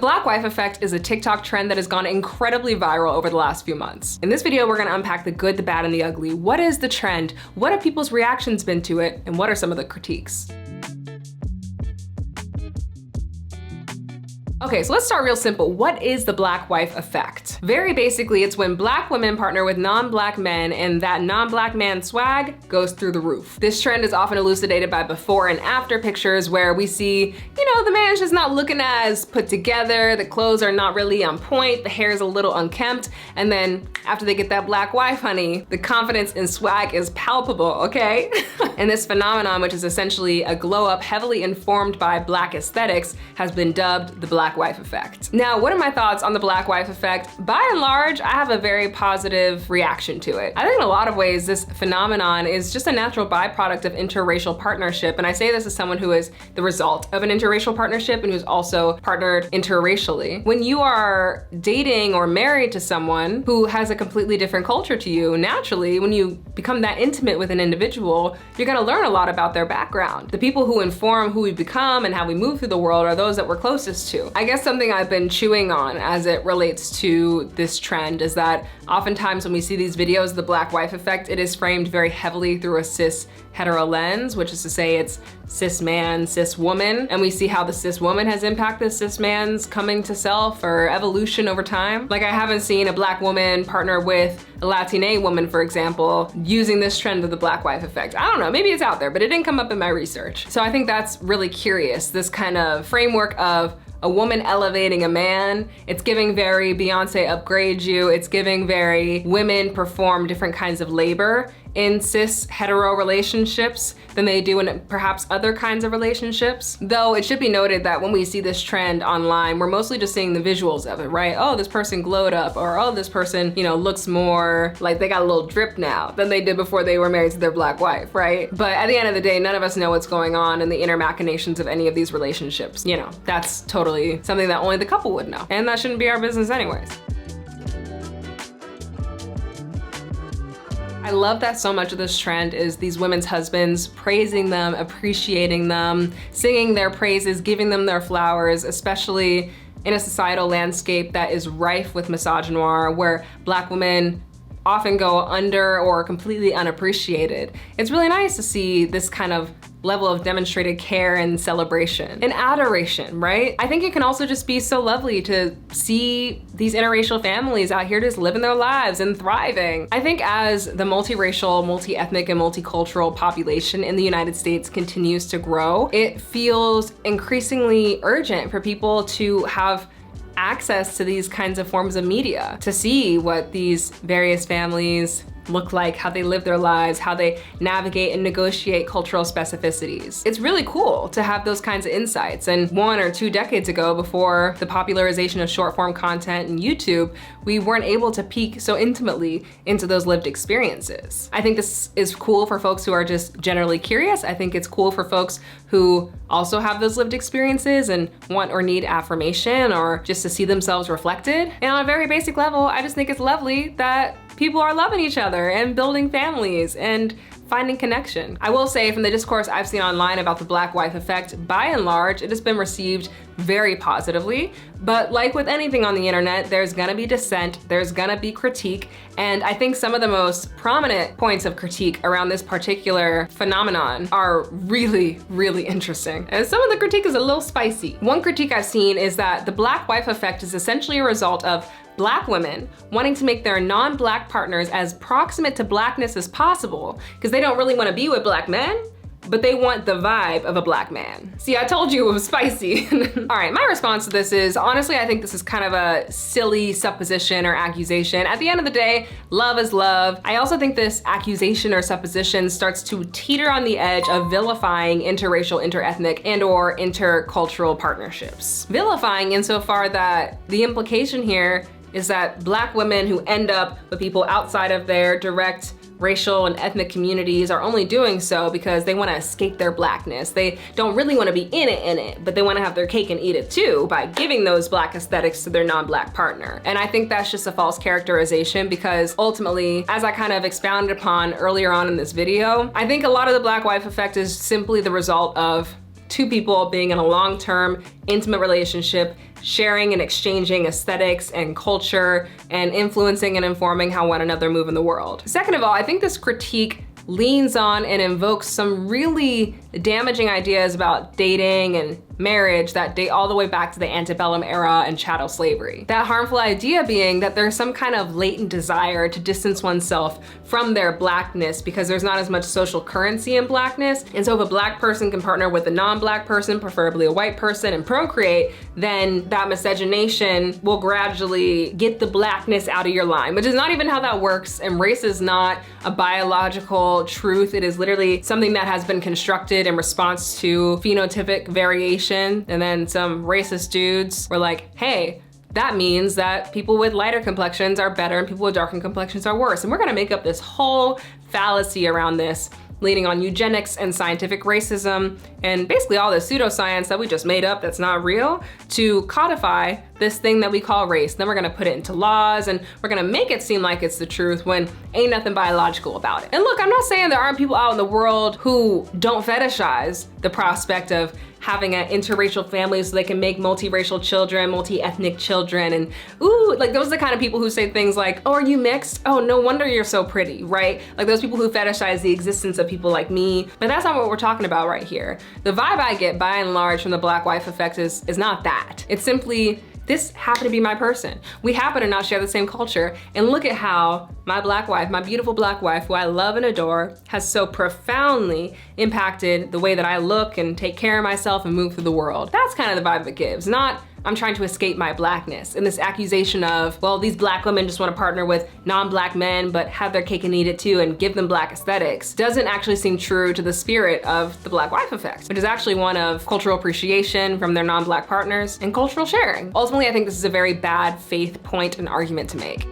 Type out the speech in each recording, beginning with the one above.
black wife effect is a TikTok trend that has gone incredibly viral over the last few months. In this video, we're gonna unpack the good, the bad, and the ugly. What is the trend? What have people's reactions been to it? And what are some of the critiques? Okay, so let's start real simple. What is the black wife effect? Very basically, it's when black women partner with non-black men and that non-black man's swag goes through the roof. This trend is often elucidated by before and after pictures where we see, the man's just not looking as put together, the clothes are not really on point, the hair is a little unkempt, and then after they get that black wife, honey, the confidence and swag is palpable, okay? And this phenomenon, which is essentially a glow up heavily informed by black aesthetics, has been dubbed the black wife effect. Now, what are my thoughts on the black wife effect? By and large, I have a very positive reaction to it. I think in a lot of ways, this phenomenon is just a natural byproduct of interracial partnership. And I say this as someone who is the result of an interracial partnership and who's also partnered interracially. When you are dating or married to someone who has a completely different culture to you, naturally, when you become that intimate with an individual, you're gonna learn a lot about their background. The people who inform who we become and how we move through the world are those that we're closest to. I guess something I've been chewing on as it relates to this trend is that oftentimes when we see these videos of the black wife effect, it is framed very heavily through a cis hetero lens, which is to say it's cis man, cis woman, and we see how the cis woman has impacted cis man's coming to self or evolution over time. Like, I haven't seen a black woman partner with a Latina woman, for example, using this trend of the black wife effect. I don't know, maybe it's out there, but it didn't come up in my research. So I think that's really curious, this kind of framework of a woman elevating a man. It's giving very Beyonce upgrade you. It's giving very women perform different kinds of labor in cis hetero relationships than they do in perhaps other kinds of relationships. Though it should be noted that when we see this trend online, we're mostly just seeing the visuals of it, right? Oh, this person glowed up, or oh, this person, looks more like they got a little drip now than they did before they were married to their black wife, right? But at the end of the day, none of us know what's going on in the inner machinations of any of these relationships. That's totally something that only the couple would know. And that shouldn't be our business anyways. I love that so much of this trend is these women's husbands praising them, appreciating them, singing their praises, giving them their flowers, especially in a societal landscape that is rife with misogynoir, where black women often go under or completely unappreciated. It's really nice to see this kind of level of demonstrated care and celebration and adoration, right? I think it can also just be so lovely to see these interracial families out here just living their lives and thriving. I think as the multiracial, multi-ethnic, and multicultural population in the United States continues to grow, it feels increasingly urgent for people to have access to these kinds of forms of media, to see what these various families look like, how they live their lives, how they navigate and negotiate cultural specificities. It's really cool to have those kinds of insights. And 1 or 2 decades ago, before the popularization of short form content and YouTube, we weren't able to peek so intimately into those lived experiences. I think this is cool for folks who are just generally curious. I think it's cool for folks who also have those lived experiences and want or need affirmation or just to see themselves reflected. And on a very basic level, I just think it's lovely that people are loving each other and building families and finding connection. I will say, from the discourse I've seen online about the black wife effect, by and large, it has been received very positively. But like with anything on the internet, there's gonna be dissent, there's gonna be critique, and I think some of the most prominent points of critique around this particular phenomenon are really, really interesting. And some of the critique is a little spicy. One critique I've seen is that the black wife effect is essentially a result of black women wanting to make their non-black partners as proximate to blackness as possible because they don't really want to be with black men, but they want the vibe of a black man. See, I told you it was spicy. All right, my response to this is, honestly, I think this is kind of a silly supposition or accusation. At the end of the day, love is love. I also think this accusation or supposition starts to teeter on the edge of vilifying interracial, interethnic, and/or intercultural partnerships. Vilifying insofar that the implication here is that black women who end up with people outside of their direct racial and ethnic communities are only doing so because they want to escape their blackness. They don't really want to be in it, but they want to have their cake and eat it too by giving those black aesthetics to their non-black partner. And I think that's just a false characterization because ultimately, as I kind of expounded upon earlier on in this video, I think a lot of the black wife effect is simply the result of two people being in a long-term, intimate relationship, sharing and exchanging aesthetics and culture, and influencing and informing how one another move in the world. Second of all, I think this critique leans on and invokes some really damaging ideas about dating and marriage that date all the way back to the antebellum era and chattel slavery. That harmful idea being that there's some kind of latent desire to distance oneself from their blackness because there's not as much social currency in blackness. And so if a black person can partner with a non-black person, preferably a white person, and procreate, then that miscegenation will gradually get the blackness out of your line, which is not even how that works. And race is not a biological truth. It is literally something that has been constructed in response to phenotypic variation. And then some racist dudes were like, hey, that means that people with lighter complexions are better and people with darker complexions are worse. And we're gonna make up this whole fallacy around this, leaning on eugenics and scientific racism and basically all the pseudoscience that we just made up that's not real to codify this thing that we call race. Then we're gonna put it into laws and we're gonna make it seem like it's the truth when ain't nothing biological about it. And look, I'm not saying there aren't people out in the world who don't fetishize the prospect of having an interracial family so they can make multiracial children, multi-ethnic children, and ooh, like those are the kind of people who say things like, oh, are you mixed? Oh, no wonder you're so pretty, right? Like those people who fetishize the existence of people like me, but that's not what we're talking about right here. The vibe I get by and large from the black wife effect is not that. It's simply, this happened to be my person. We happen to not share the same culture, and look at how my black wife, my beautiful black wife, who I love and adore, has so profoundly impacted the way that I look and take care of myself and move through the world. That's kind of the vibe it gives, not I'm trying to escape my blackness. And this accusation of, well, these black women just want to partner with non-black men, but have their cake and eat it too and give them black aesthetics, doesn't actually seem true to the spirit of the black wife effect, which is actually one of cultural appreciation from their non-black partners and cultural sharing. Ultimately, I think this is a very bad faith point and argument to make.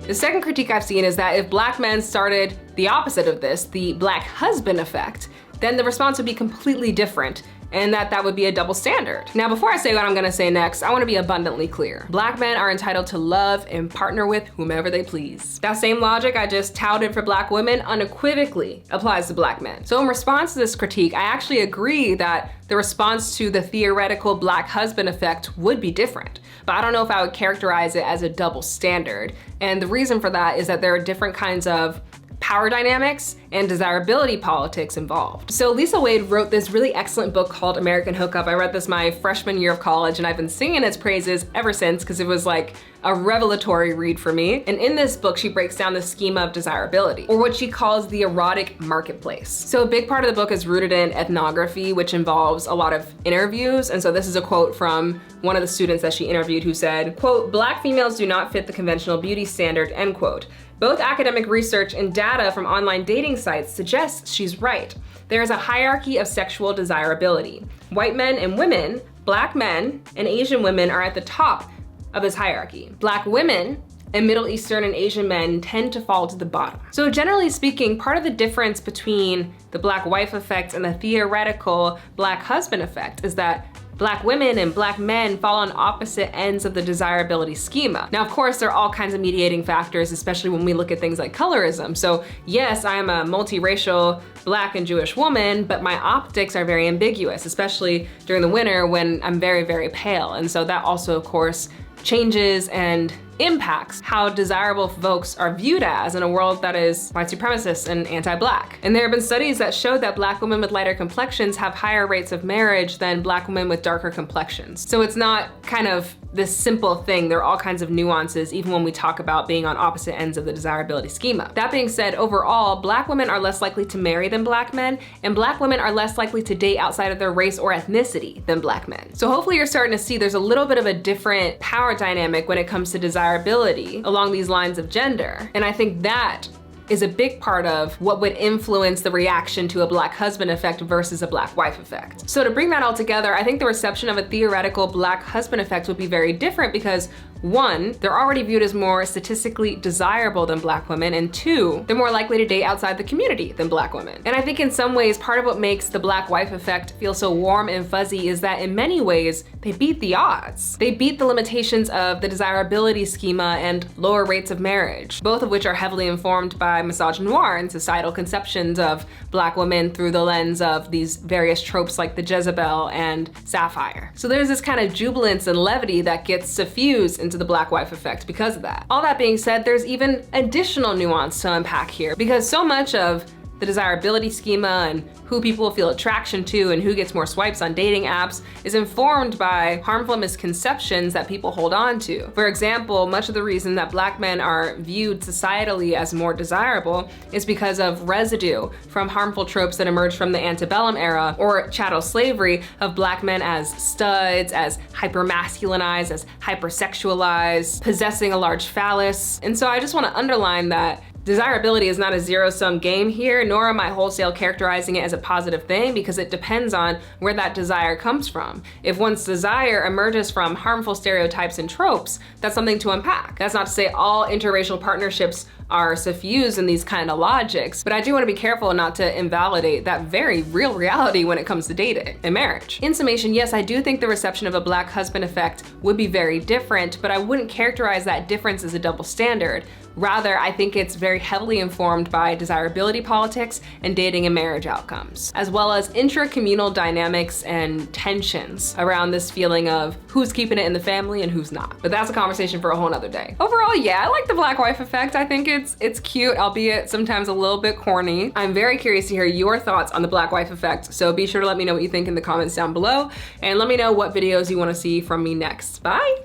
The second critique I've seen is that if black men started the opposite of this, the black husband effect, then the response would be completely different, and that would be a double standard. Now, before I say what I'm gonna say next, I wanna be abundantly clear. Black men are entitled to love and partner with whomever they please. That same logic I just touted for black women unequivocally applies to black men. So in response to this critique, I actually agree that the response to the theoretical black husband effect would be different, but I don't know if I would characterize it as a double standard. And the reason for that is that there are different kinds of power dynamics and desirability politics involved. So Lisa Wade wrote this really excellent book called American Hookup. I read this my freshman year of college and I've been singing its praises ever since because it was like a revelatory read for me. And in this book, she breaks down the schema of desirability, or what she calls the erotic marketplace. So a big part of the book is rooted in ethnography, which involves a lot of interviews. And so this is a quote from one of the students that she interviewed who said, quote, "Black females do not fit the conventional beauty standard," end quote. Both academic research and data from online dating sites suggests she's right. There is a hierarchy of sexual desirability. White men and women, black men, and Asian women are at the top of this hierarchy. Black women and Middle Eastern and Asian men tend to fall to the bottom. So generally speaking, part of the difference between the black wife effect and the theoretical black husband effect is that black women and black men fall on opposite ends of the desirability schema. Now, of course, there are all kinds of mediating factors, especially when we look at things like colorism. So yes, I am a multiracial black and Jewish woman, but my optics are very ambiguous, especially during the winter when I'm very, very pale. And so that also, of course, changes and impacts how desirable folks are viewed as in a world that is white supremacist and anti-black. And there have been studies that show that black women with lighter complexions have higher rates of marriage than black women with darker complexions. So it's not kind of this simple thing. There are all kinds of nuances, even when we talk about being on opposite ends of the desirability schema. That being said, overall, black women are less likely to marry than black men, and black women are less likely to date outside of their race or ethnicity than black men. So hopefully you're starting to see there's a little bit of a different power dynamic when it comes to desirability along these lines of gender. And I think that is a big part of what would influence the reaction to a black husband effect versus a black wife effect. So to bring that all together, I think the reception of a theoretical black husband effect would be very different because 1, they're already viewed as more statistically desirable than Black women, and 2, they're more likely to date outside the community than Black women. And I think in some ways, part of what makes the Black wife effect feel so warm and fuzzy is that in many ways, they beat the odds. They beat the limitations of the desirability schema and lower rates of marriage, both of which are heavily informed by misogynoir and societal conceptions of Black women through the lens of these various tropes like the Jezebel and Sapphire. So there's this kind of jubilance and levity that gets suffused into the Black wife effect because of that. All that being said, there's even additional nuance to unpack here, because so much of the desirability schema and who people feel attraction to and who gets more swipes on dating apps is informed by harmful misconceptions that people hold on to. For example, much of the reason that Black men are viewed societally as more desirable is because of residue from harmful tropes that emerged from the antebellum era or chattel slavery of Black men as studs, as hypermasculinized, as hypersexualized, possessing a large phallus. And so I just want to underline that desirability is not a zero-sum game here, nor am I wholesale characterizing it as a positive thing, because it depends on where that desire comes from. If one's desire emerges from harmful stereotypes and tropes, that's something to unpack. That's not to say all interracial partnerships are suffused in these kind of logics, but I do want to be careful not to invalidate that very real reality when it comes to dating and marriage. In summation, yes, I do think the reception of a Black husband effect would be very different, but I wouldn't characterize that difference as a double standard. Rather, I think it's very heavily informed by desirability politics and dating and marriage outcomes, as well as intra-communal dynamics and tensions around this feeling of who's keeping it in the family and who's not. But that's a conversation for a whole nother day. Overall, yeah, I like the Black wife effect. I think it's cute, albeit sometimes a little bit corny. I'm very curious to hear your thoughts on the Black wife effect, so be sure to let me know what you think in the comments down below, and let me know what videos you want to see from me next. Bye!